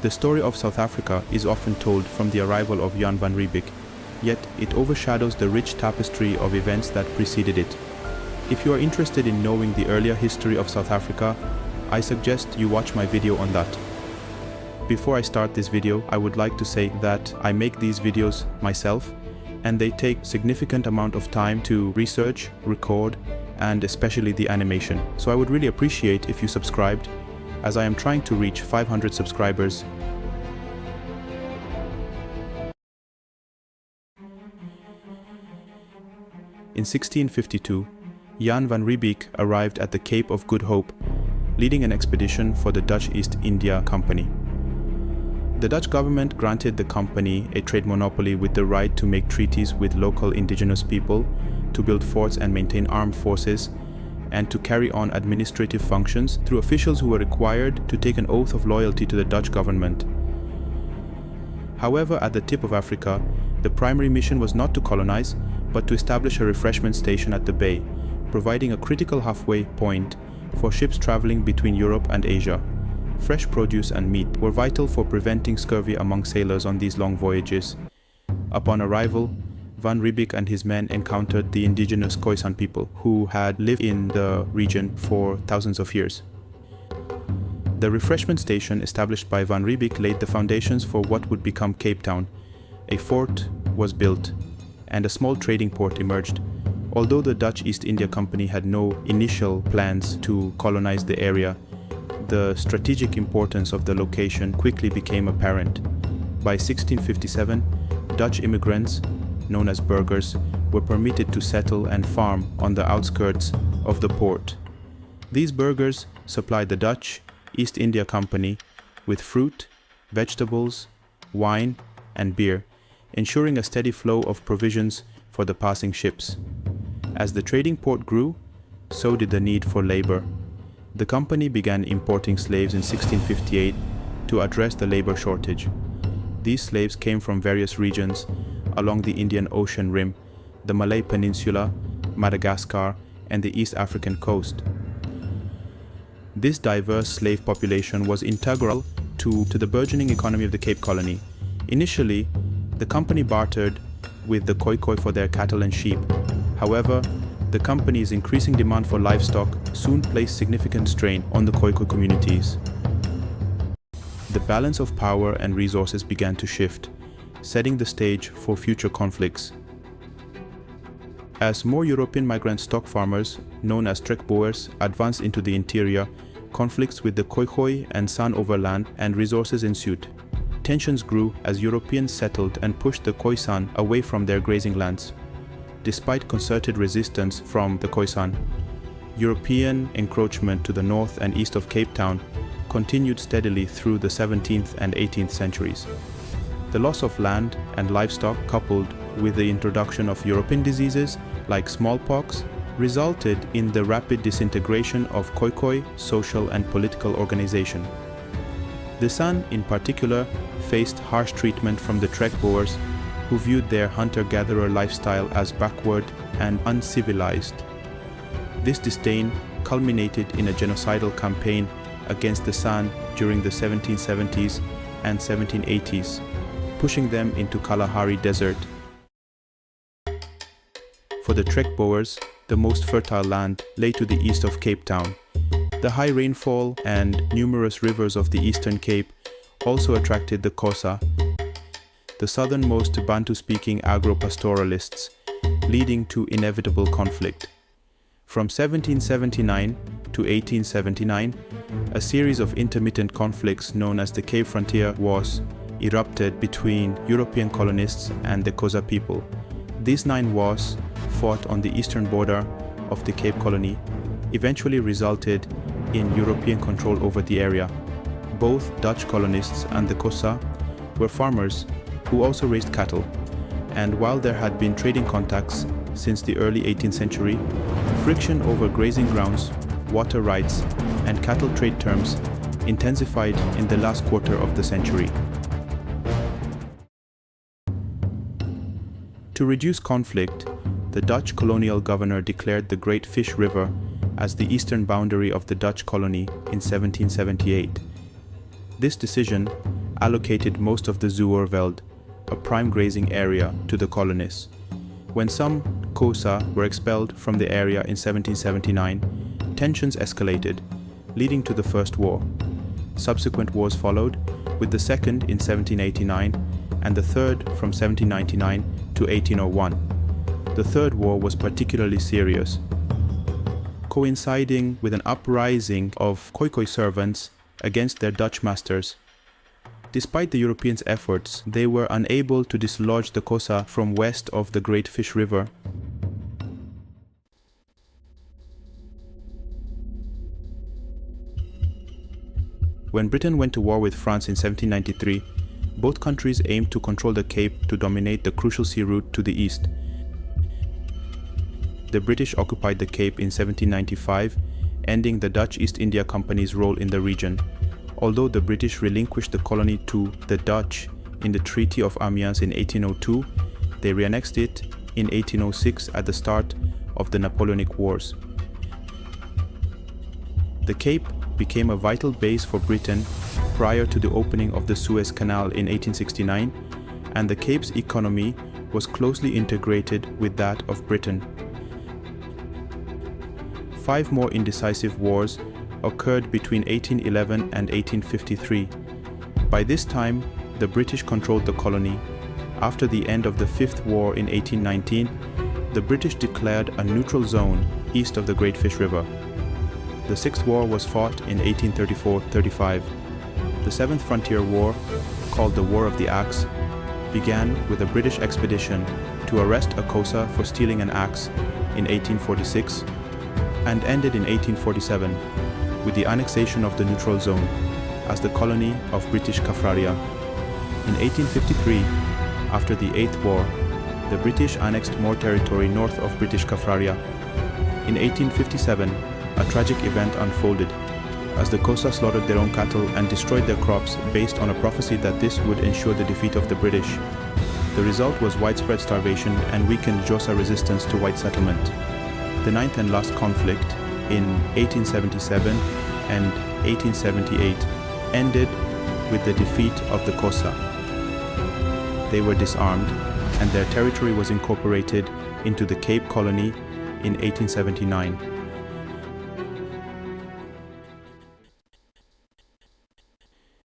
The story of South Africa is often told from the arrival of Jan van Riebeeck, yet it overshadows the rich tapestry of events that preceded it. If you are interested in knowing the earlier history of South Africa, I suggest you watch my video on that. Before I start this video, I would like to say that I make these videos myself, and they take significant amount of time to research, record, and especially the animation. So I would really appreciate if you subscribed, as I am trying to reach 500 subscribers. In 1652, Jan van Riebeeck arrived at the Cape of Good Hope, leading an expedition for the Dutch East India Company. The Dutch government granted the company a trade monopoly with the right to make treaties with local indigenous people, to build forts and maintain armed forces, and to carry on administrative functions through officials who were required to take an oath of loyalty to the Dutch government. However, at the tip of Africa, the primary mission was not to colonize, but to establish a refreshment station at the bay, providing a critical halfway point for ships traveling between Europe and Asia. Fresh produce and meat were vital for preventing scurvy among sailors on these long voyages. Upon arrival, Van Riebeeck and his men encountered the indigenous Khoisan people, who had lived in the region for thousands of years. The refreshment station established by Van Riebeeck laid the foundations for what would become Cape Town. A fort was built, and a small trading port emerged. Although the Dutch East India Company had no initial plans to colonize the area, the strategic importance of the location quickly became apparent. By 1657, Dutch immigrants, known as burghers, were permitted to settle and farm on the outskirts of the port. These burghers supplied the Dutch East India Company with fruit, vegetables, wine, and beer, ensuring a steady flow of provisions for the passing ships. As the trading port grew, so did the need for labor. The company began importing slaves in 1658 to address the labor shortage. These slaves came from various regions along the Indian Ocean rim, the Malay Peninsula, Madagascar, and the East African coast. This diverse slave population was integral to the burgeoning economy of the Cape Colony. Initially, the company bartered with the Khoi for their cattle and sheep. However, the company's increasing demand for livestock soon placed significant strain on the Khoi communities. The balance of power and resources began to shift, setting the stage for future conflicts. As more European migrant stock farmers, known as trekboers, advanced into the interior, conflicts with the Khoi and San over land and resources ensued. Tensions grew as Europeans settled and pushed the Khoisan away from their grazing lands. Despite concerted resistance from the Khoisan, European encroachment to the north and east of Cape Town continued steadily through the 17th and 18th centuries. The loss of land and livestock, coupled with the introduction of European diseases like smallpox, resulted in the rapid disintegration of Khoi social and political organization. The San, in particular, faced harsh treatment from the trekboers, who viewed their hunter-gatherer lifestyle as backward and uncivilized. This disdain culminated in a genocidal campaign against the San during the 1770s and 1780s, pushing them into Kalahari Desert. For the trekboers, the most fertile land lay to the east of Cape Town. The high rainfall and numerous rivers of the Eastern Cape also attracted the Xhosa, the southernmost Bantu-speaking agro-pastoralists, leading to inevitable conflict. From 1779 to 1879, a series of intermittent conflicts known as the Cape Frontier Wars erupted between European colonists and the Xhosa people. These 9 wars, fought on the eastern border of the Cape Colony, eventually resulted in European control over the area. Both Dutch colonists and the Xhosa were farmers who also raised cattle, and while there had been trading contacts since the early 18th century, friction over grazing grounds, water rights, and cattle trade terms intensified in the last quarter of the century. To reduce conflict, the Dutch colonial governor declared the Great Fish River as the eastern boundary of the Dutch colony in 1778. This decision allocated most of the Zuurveld, a prime grazing area, to the colonists. When some Xhosa were expelled from the area in 1779, tensions escalated, leading to the First War. Subsequent wars followed, with the second in 1789 and the third from 1799 to 1801. The Third War was particularly serious, coinciding with an uprising of Khoikhoi servants against their Dutch masters. Despite the Europeans' efforts, they were unable to dislodge the Xhosa from west of the Great Fish River. When Britain went to war with France in 1793, both countries aimed to control the Cape to dominate the crucial sea route to the east. The British occupied the Cape in 1795, ending the Dutch East India Company's role in the region. Although the British relinquished the colony to the Dutch in the Treaty of Amiens in 1802, they reannexed it in 1806 at the start of the Napoleonic Wars. The Cape became a vital base for Britain prior to the opening of the Suez Canal in 1869, and the Cape's economy was closely integrated with that of Britain. 5 more indecisive wars occurred between 1811 and 1853. By this time, the British controlled the colony. After the end of the Fifth War in 1819, the British declared a neutral zone east of the Great Fish River. The Sixth War was fought in 1834-35. The Seventh Frontier War, called the War of the Axe, began with a British expedition to arrest a Xhosa for stealing an axe in 1846 and ended in 1847 with the annexation of the neutral zone as the colony of British Kaffraria. In 1853, after the Eighth War, the British annexed more territory north of British Kaffraria. In 1857, a tragic event unfolded as the Xhosa slaughtered their own cattle and destroyed their crops based on a prophecy that this would ensure the defeat of the British. The result was widespread starvation and weakened Xhosa resistance to white settlement. The ninth and last conflict, in 1877 and 1878, ended with the defeat of the Xhosa. They were disarmed, and their territory was incorporated into the Cape Colony in 1879.